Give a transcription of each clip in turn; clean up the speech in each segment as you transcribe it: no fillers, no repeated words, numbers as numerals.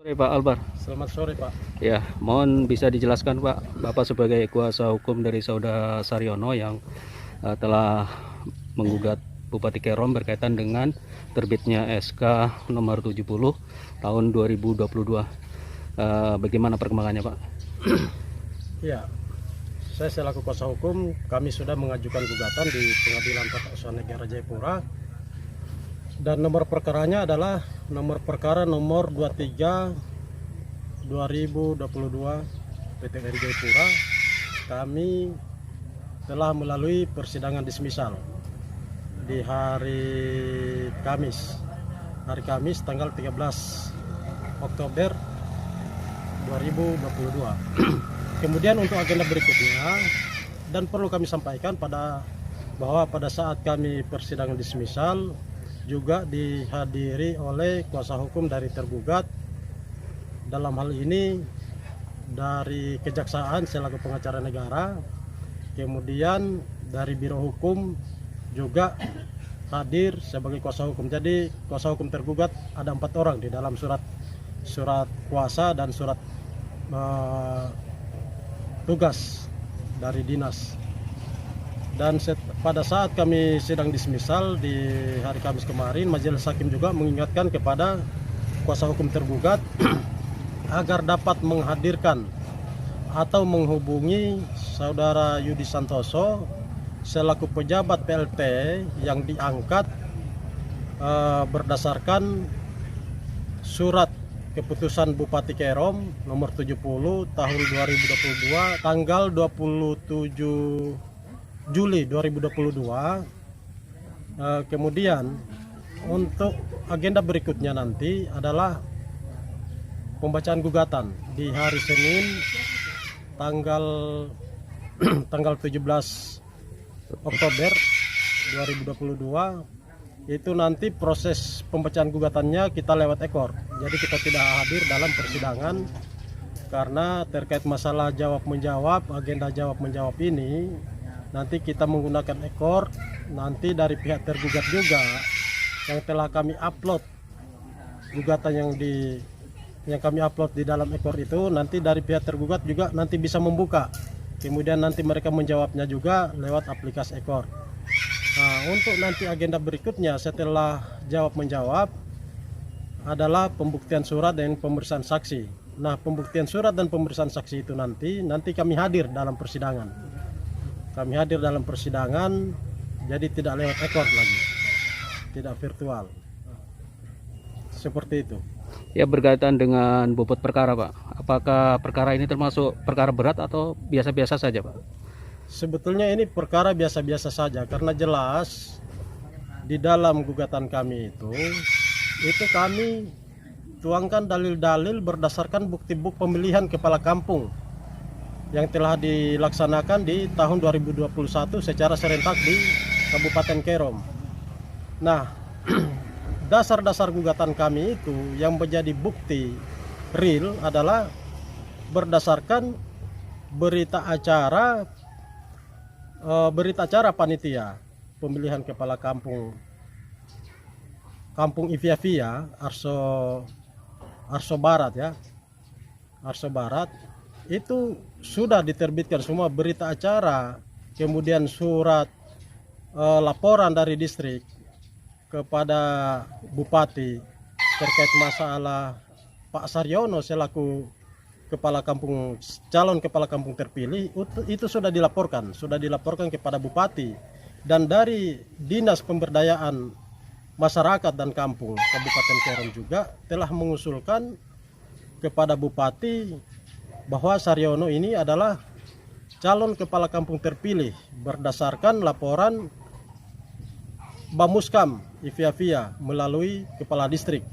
Sore Pak Albar. Selamat sore Pak. Ya, mohon bisa dijelaskan Pak, Bapak sebagai kuasa hukum dari Saudara Saryono yang telah menggugat Bupati Kerom berkaitan dengan terbitnya SK nomor 70 tahun 2022. Bagaimana perkembangannya Pak? Ya, saya selaku kuasa hukum, kami sudah mengajukan gugatan di Pengadilan Tata Usaha Negara Jayapura. Dan nomor perkaranya adalah nomor perkara nomor 23 2022 PTN Jayapura. Kami telah melalui persidangan dismisal di hari Kamis tanggal 13 Oktober 2022. Kemudian untuk agenda berikutnya, dan perlu kami sampaikan bahwa pada saat kami persidangan dismisal juga dihadiri oleh kuasa hukum dari tergugat, dalam hal ini dari Kejaksaan selaku pengacara negara, kemudian dari Biro Hukum juga hadir sebagai kuasa hukum. Jadi kuasa hukum tergugat ada 4 orang di dalam surat kuasa dan surat tugas dari dinas. Dan pada saat kami sidang dismisal di hari Kamis kemarin, majelis hakim juga mengingatkan kepada kuasa hukum tergugat agar dapat menghadirkan atau menghubungi Saudara Yudi Santoso selaku pejabat PLT yang diangkat berdasarkan surat keputusan Bupati Kerom nomor 70 tahun 2022 tanggal 27 Juli 2022. Kemudian untuk agenda berikutnya nanti adalah pembacaan gugatan di hari Senin tanggal 17 Oktober 2022. Itu nanti proses pembacaan gugatannya kita lewat ekor. Jadi kita tidak hadir dalam persidangan karena terkait masalah jawab menjawab, agenda jawab menjawab ini nanti kita menggunakan ekor. Nanti dari pihak tergugat juga yang telah kami upload gugatan yang kami upload di dalam ekor itu, nanti dari pihak tergugat juga nanti bisa membuka, kemudian nanti mereka menjawabnya juga lewat aplikasi ekor. Nah, untuk nanti agenda berikutnya setelah jawab menjawab adalah pembuktian surat dan pemeriksaan saksi. Nah, pembuktian surat dan pemeriksaan saksi itu nanti kami hadir dalam persidangan. Kami hadir dalam persidangan, jadi tidak lewat ekor lagi, tidak virtual. Seperti itu. Ya, berkaitan dengan bobot perkara Pak, apakah perkara ini termasuk perkara berat atau biasa-biasa saja Pak? Sebetulnya ini perkara biasa-biasa saja, karena jelas di dalam gugatan kami itu kami tuangkan dalil-dalil berdasarkan bukti-bukti pemilihan kepala kampung yang telah dilaksanakan di tahun 2021 secara serentak di Kabupaten Kerom. Nah, dasar-dasar gugatan kami itu yang menjadi bukti real adalah berdasarkan berita acara panitia pemilihan kepala kampung Iviavia Arso Barat ya. Arso Barat itu sudah diterbitkan semua berita acara, kemudian surat laporan dari distrik kepada Bupati terkait masalah Pak Saryono selaku calon kepala kampung terpilih. Itu sudah dilaporkan kepada Bupati, dan dari Dinas Pemberdayaan Masyarakat dan Kampung Kabupaten Kerom juga telah mengusulkan kepada Bupati bahwa Saryono ini adalah calon kepala kampung terpilih berdasarkan laporan Bamuskam Iviavia melalui kepala distrik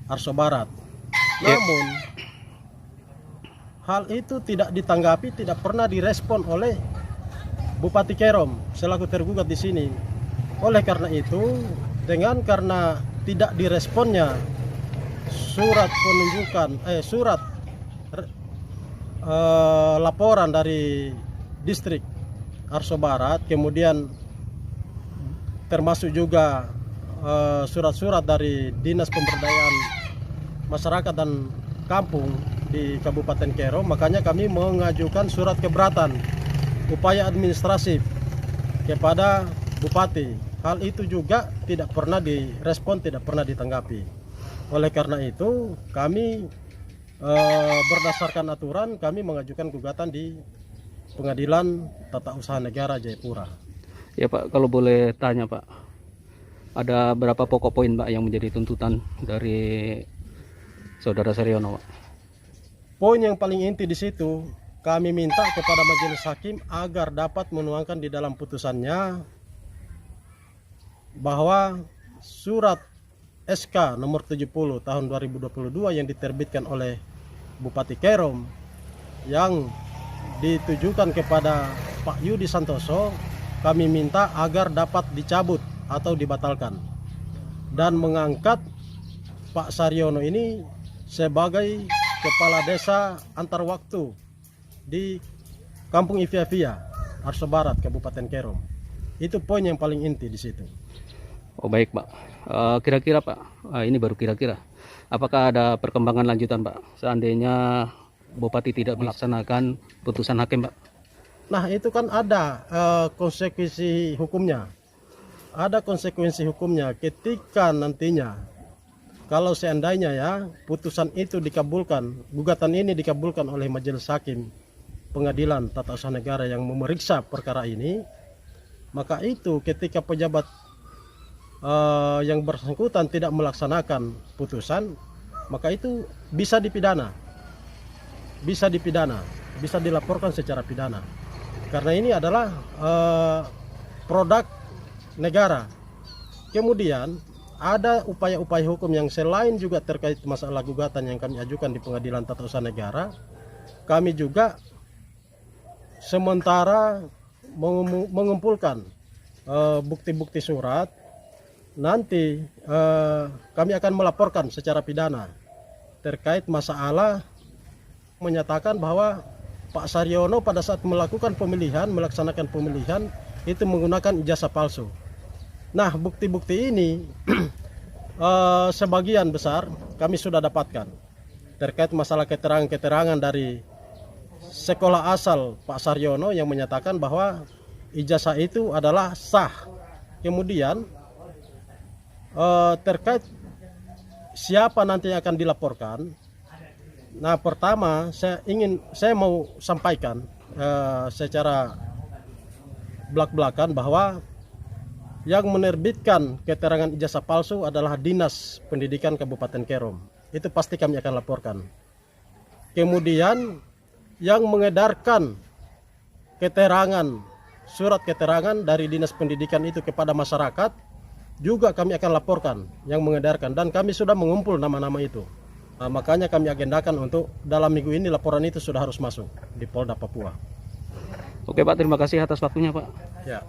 Arso Barat. Namun hal itu tidak ditanggapi, tidak pernah direspon oleh Bupati Kerom selaku tergugat di sini. Oleh karena itu, karena tidak diresponnya surat laporan dari distrik Arso Barat, kemudian termasuk juga surat-surat dari Dinas Pemberdayaan Masyarakat dan kampung di Kabupaten Kerom, makanya kami mengajukan surat keberatan upaya administratif kepada Bupati. Hal itu juga tidak pernah direspon, tidak pernah ditanggapi. Oleh karena itu kami berdasarkan aturan kami mengajukan gugatan di Pengadilan Tata Usaha Negara Jayapura. Ya Pak, kalau boleh tanya Pak, ada berapa pokok poin Pak yang menjadi tuntutan dari Saudara Saryono Pak? Poin yang paling inti di situ, kami minta kepada majelis hakim agar dapat menuangkan di dalam putusannya bahwa surat SK nomor 70 tahun 2022 yang diterbitkan oleh Bupati Kerom yang ditujukan kepada Pak Yudi Santoso, kami minta agar dapat dicabut atau dibatalkan dan mengangkat Pak Saryono ini sebagai kepala desa antar waktu di Kampung Iviavia, Arso Barat, Kabupaten Kerom. Itu poin yang paling inti di situ. Oh baik Pak, kira-kira Pak, ini baru kira-kira, apakah ada perkembangan lanjutan Pak seandainya Bupati tidak melaksanakan putusan hakim Pak? Nah itu kan ada konsekuensi hukumnya. Ada konsekuensi hukumnya ketika nantinya kalau seandainya ya putusan itu dikabulkan, gugatan ini dikabulkan oleh majelis hakim Pengadilan Tata Usaha Negara yang memeriksa perkara ini, maka itu ketika pejabat yang bersangkutan tidak melaksanakan putusan, maka itu bisa dipidana. Bisa dipidana, bisa dilaporkan secara pidana. Karena ini adalah produk negara. Kemudian ada upaya-upaya hukum yang selain juga terkait masalah gugatan yang kami ajukan di Pengadilan Tata Usaha Negara. Kami juga sementara mengumpulkan bukti-bukti surat. Nanti kami akan melaporkan secara pidana terkait masalah menyatakan bahwa Pak Saryono pada saat melakukan pemilihan, melaksanakan pemilihan itu menggunakan ijazah palsu. Nah, bukti-bukti ini sebagian besar kami sudah dapatkan terkait masalah keterangan-keterangan dari sekolah asal Pak Saryono yang menyatakan bahwa ijazah itu adalah sah. Kemudian terkait siapa nanti yang akan dilaporkan. Nah, pertama saya mau sampaikan secara belak-belakan bahwa yang menerbitkan keterangan ijazah palsu adalah Dinas Pendidikan Kabupaten Kerom. Itu pasti kami akan laporkan. Kemudian yang mengedarkan keterangan, surat keterangan dari Dinas Pendidikan itu kepada masyarakat juga kami akan laporkan yang mengedarkan, dan kami sudah mengumpul nama-nama itu. Nah, makanya kami agendakan untuk dalam minggu ini laporan itu sudah harus masuk di Polda Papua. Oke Pak, terima kasih atas waktunya Pak. Ya.